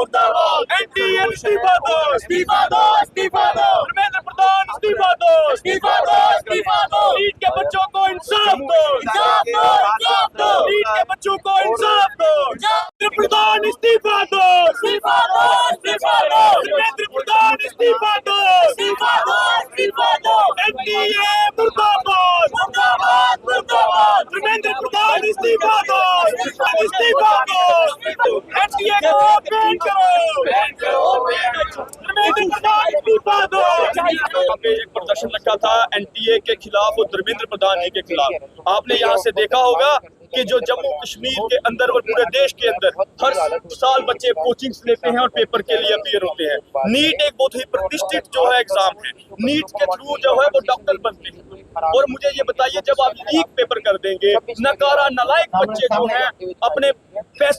मुर्दाबाद। एनडीए इस्तीफा दो, इस्तीफा दो, इस्तीफा दो। धर्मेंद्र प्रधान इस्तीफा दो, इस्तीफा दो, इस्तीफा दो। नीट के बच्चों को इंसाफ दो, इंसाफ दो, इंसाफ दो। नीट के बच्चों को इंसाफ दो। धर्मेंद्र प्रधान इस्तीफा दो, इस्तीफा दो, इस्तीफा दो। धर्मेंद्र प्रधान इस्तीफा दो, इस्तीफा दो, इस्तीफा दो। एनडीए मुर्दाबाद, मुर्दाबाद, मुर्दाबाद। धर्मेंद्र प्रधान इस्तीफा दो, इस्तीफा दो। एनडीए को बैन करो, बैन करो, बैन करो। धर्मेंद्र प्रधान इस्तीफा दो। यहाँ पे एक प्रदर्शन रखा था एनडीए के खिलाफ और धर्मेंद्र प्रधान जी के खिलाफ। आपने यहाँ से देखा होगा कि जो जम्मू कश्मीर के अंदर और पूरे देश के अंदर हर साल बच्चे कोचिंग्स लेते हैं और पेपर के लिए अपीयर होते हैं। नीट एक बहुत ही प्रतिष्ठित जो है एग्जाम है। नीट के थ्रू जो है वो डॉक्टर बनते हैं। और मुझे ये बताइए, जब आप लीक पेपर कर देंगे, नकारा नालायक बच्चे जो हैं अपने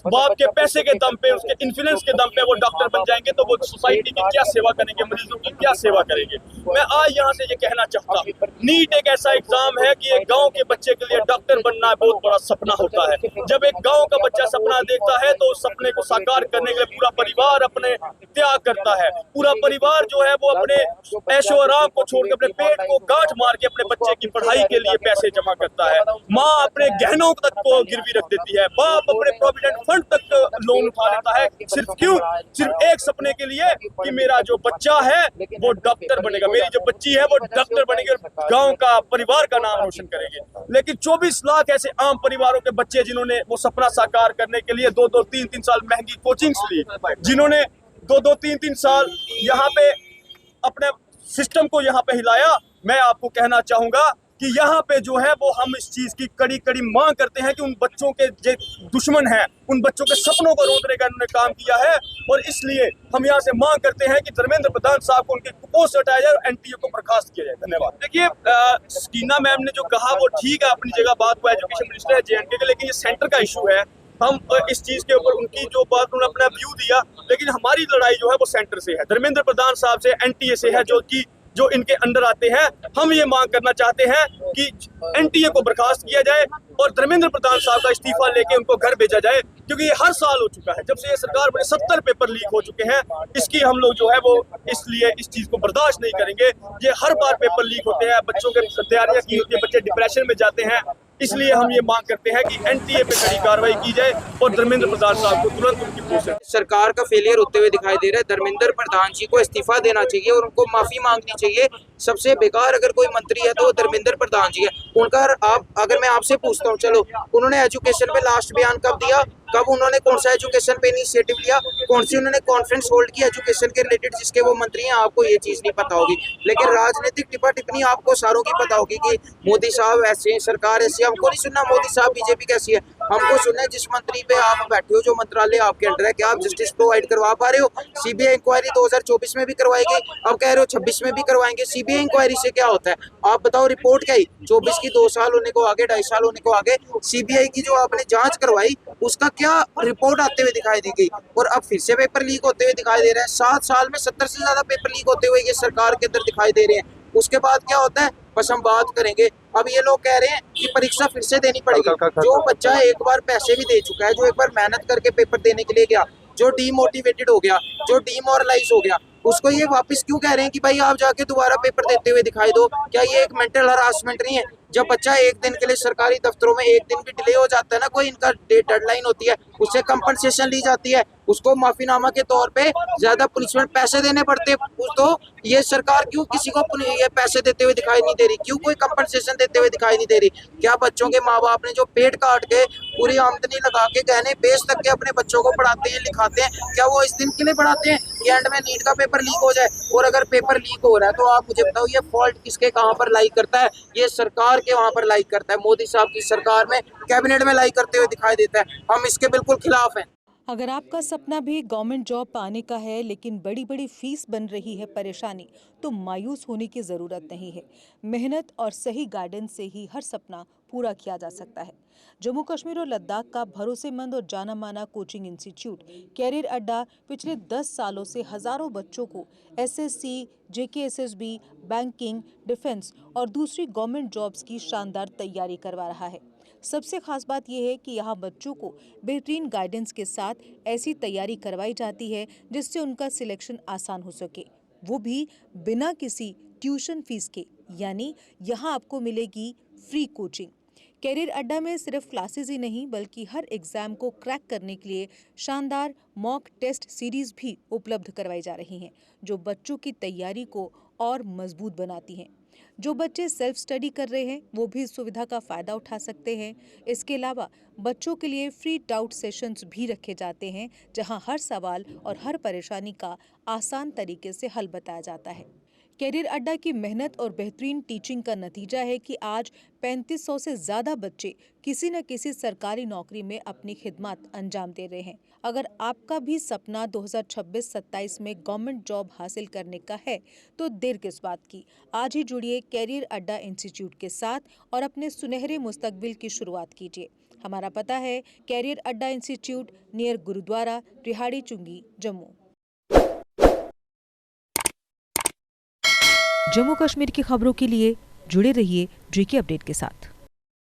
बाप के पैसे के दम पे, उसके इन्फ्लुएंस के दम पे वो डॉक्टर बन जाएंगे, तो वो सोसाइटी की क्या सेवा करेंगे, मरीजों की क्या सेवा करेंगे। मैं आज यहाँ से ये कहना चाहता हूँ, नीट एक ऐसा एग्जाम है कि एक गाँव के बच्चे के लिए डॉक्टर बनना बहुत बड़ा सपना होता है। जब एक गाँव का बच्चा सपना देखता है तो उस सपने को साकार करने के लिए पूरा परिवार अपने त्याग करता है। पूरा परिवार जो है वो अपने ऐशो आराम को छोड़ के, अपने पेट को गांठ मार के अपने बच्चे की पढ़ाई के लिए पैसे जमा करता है। माँ अपने गहनों तक को गिरवी रख देती है, बाप अपने प्रोविडेंट फंड तक लोन उठा लेता है। सिर्फ क्यों? सिर्फ एक सपने के लिए कि मेरा जो बच्चा है वो डॉक्टर बनेगा, मेरी जो बच्ची है वो डॉक्टर बनेगी और गांव का परिवार का नाम रोशन करेंगे। लेकिन 24 लाख ऐसे आम परिवारों के बच्चे जिन्होंने वो सपना साकार करने के लिए 2-2, 3-3 साल महंगी कोचिंग्स ली, जिन्होंने 2-2, 3-3 साल यहाँ पे अपने सिस्टम को यहाँ पे हिलाया, मैं आपको कहना चाहूंगा कि यहाँ पे जो है वो हम इस चीज की कड़ी कड़ी मांग करते हैं कि उन बच्चों के जो दुश्मन हैं, उन बच्चों के सपनों को रोकने का उन्होंने काम किया है। और इसलिए हम यहाँ से मांग करते हैं कि धर्मेंद्र प्रधान साहब को उनके पोस्ट हटाया जाए और एनटीए को बर्खास्त किया जाए। धन्यवाद। देखिए, सकीना मैम ने जो कहा वो ठीक है, अपनी जगह बात, को एजुकेशन मिनिस्टर है जेएंडके के, लेकिन ये सेंटर का इशू है। हम इस चीज के ऊपर उनकी जो बात, उन्होंने अपना व्यू दिया, लेकिन हमारी लड़ाई जो है वो सेंटर से है, धर्मेंद्र प्रधान साहब से, एनटीए से है, जो इनके अंडर आते हैं। हम ये मांग करना चाहते हैं कि एनटीए को बर्खास्त किया जाए और धर्मेंद्र प्रधान साहब का इस्तीफा लेके उनको घर भेजा जाए, क्योंकि ये हर साल हो चुका है। जब से ये सरकार बने 70 पेपर लीक हो चुके हैं। इसकी हम लोग जो है वो इसलिए इस चीज को बर्दाश्त नहीं करेंगे। ये हर बार पेपर लीक होते हैं, बच्चों के तैयारियां की होती है, बच्चे डिप्रेशन में जाते हैं। इसलिए हम ये मांग करते हैं कि एनटीए पे कड़ी कार्रवाई की जाए और धर्मेंद्र प्रधान साहब को तुरंत उनकी पोस्ट। सरकार का फेलियर होते हुए दिखाई दे रहा है। धर्मेंद्र प्रधान जी को इस्तीफा देना चाहिए और उनको माफी मांगनी चाहिए। सबसे बेकार अगर कोई मंत्री है तो धर्मेंद्र प्रधान जी है। उनका अगर मैं आपसे पूछता हूँ, चलो उन्होंने एजुकेशन पे लास्ट बयान कब दिया, कब उन्होंने कौन सा एजुकेशन पे इनिशिएटिव लिया, कौन सी उन्होंने कॉन्फ्रेंस होल्ड की एजुकेशन के रिलेटेड, जिसके वो मंत्री हैं, आपको ये चीज नहीं पता होगी। लेकिन राजनीतिक टिप्पा टिप्पणी आपको सारों की पता होगी कि मोदी साहब ऐसे हैं, सरकार ऐसी है। हमको नहीं सुनना मोदी साहब बीजेपी कैसी है, हमको सुनना है जिस मंत्री पे आप बैठे हो, जो मंत्रालय आपके अंडर है, क्या आप जस्टिस प्रोवाइड करवा पा रहे हो। सीबीआई इंक्वायरी 2024 में भी करवाई गई, अब कह रहे हो 26 में भी करवाएंगे। सीबीआई इंक्वायरी से क्या होता है आप बताओ, रिपोर्ट क्या ही 24 की 2 साल होने को आगे, 2.5 साल होने को आगे, सीबीआई की जो आपने जांच करवाई उसका क्या रिपोर्ट आते हुए दिखाई दी गई, और अब फिर से पेपर लीक होते हुए दिखाई दे रहे हैं। 7 साल में 70 से ज्यादा पेपर लीक होते हुए ये सरकार के अंदर दिखाई दे रहे हैं। उसके बाद क्या होता है, बस हम बात करेंगे। अब ये लोग कह रहे हैं कि परीक्षा फिर से देनी पड़ेगी। जो बच्चा एक बार पैसे भी दे चुका है, जो एक बार मेहनत करके पेपर देने के लिए गया, जो डीमोटिवेटेड हो गया, जो डीमोरलाइज हो गया, उसको ये वापस क्यों कह रहे हैं कि भाई आप जाके दोबारा पेपर देते हुए दिखाई दो। क्या ये एक मेंटल हरासमेंट नहीं है? जब बच्चा एक दिन के लिए सरकारी दफ्तरों में एक दिन भी डिले हो जाता है ना, कोई इनका डेडलाइन होती है, उससे कंपनसेशन ली जाती है, उसको माफीनामा के तौर पे ज्यादा पनिशमेंट पैसे देने पड़ते हैं। तो ये सरकार क्यों किसी को ये पैसे देते हुए दिखाई नहीं दे रही, क्यों कोई कंपनसेशन देते हुए दिखाई नहीं दे रही? क्या बच्चों के माँ बाप ने जो पेट काट के पूरी आमदनी लगा के गहने बेच तक के अपने बच्चों को पढ़ाते हैं, लिखाते हैं, क्या वो इस दिन के लिए पढ़ाते हैं कि एंड में नीट का पेपर लीक हो जाए? और अगर पेपर लीक हो रहा है तो आप मुझे बताओ, ये फॉल्ट किसके कहाँ पर लाई करता है? ये सरकार के वहाँ पर लाई करता है, मोदी साहब की सरकार में, कैबिनेट में लाई करते हुए दिखाई देता है। हम इसके बिल्कुल खिलाफ हैं। अगर आपका सपना भी गवर्नमेंट जॉब पाने का है, लेकिन बड़ी बड़ी फीस बन रही है परेशानी, तो मायूस होने की ज़रूरत नहीं है। मेहनत और सही गाइडेंस से ही हर सपना पूरा किया जा सकता है। जम्मू कश्मीर और लद्दाख का भरोसेमंद और जाना माना कोचिंग इंस्टीट्यूट कैरियर अड्डा पिछले 10 सालों से हज़ारों बच्चों को एसएससी, जेकेएसएसबी, बैंकिंग, डिफेंस और दूसरी गवर्नमेंट जॉब्स की शानदार तैयारी करवा रहा है। सबसे खास बात यह है कि यहाँ बच्चों को बेहतरीन गाइडेंस के साथ ऐसी तैयारी करवाई जाती है जिससे उनका सिलेक्शन आसान हो सके, वो भी बिना किसी ट्यूशन फीस के। यानी यहाँ आपको मिलेगी फ्री कोचिंग। कैरियर अड्डा में सिर्फ क्लासेस ही नहीं बल्कि हर एग्जाम को क्रैक करने के लिए शानदार मॉक टेस्ट सीरीज भी उपलब्ध करवाई जा रही हैं, जो बच्चों की तैयारी को और मजबूत बनाती हैं। जो बच्चे सेल्फ स्टडी कर रहे हैं वो भी इस सुविधा का फायदा उठा सकते हैं। इसके अलावा बच्चों के लिए फ्री डाउट सेशंस भी रखे जाते हैं, जहां हर सवाल और हर परेशानी का आसान तरीके से हल बताया जाता है। कैरियर अड्डा की मेहनत और बेहतरीन टीचिंग का नतीजा है कि आज 3500 से ज्यादा बच्चे किसी न किसी सरकारी नौकरी में अपनी खिदमत अंजाम दे रहे हैं। अगर आपका भी सपना 2026-27 में गवर्नमेंट जॉब हासिल करने का है तो देर किस बात की। आज ही जुड़िए कैरियर अड्डा इंस्टीट्यूट के साथ और अपने सुनहरे मुस्तकबिल की शुरुआत कीजिए। हमारा पता है कैरियर अड्डा इंस्टीट्यूट, नियर गुरुद्वारा, रिहाड़ी चुंगी, जम्मू। जम्मू कश्मीर की खबरों के लिए जुड़े रहिए JK अपडेट के साथ।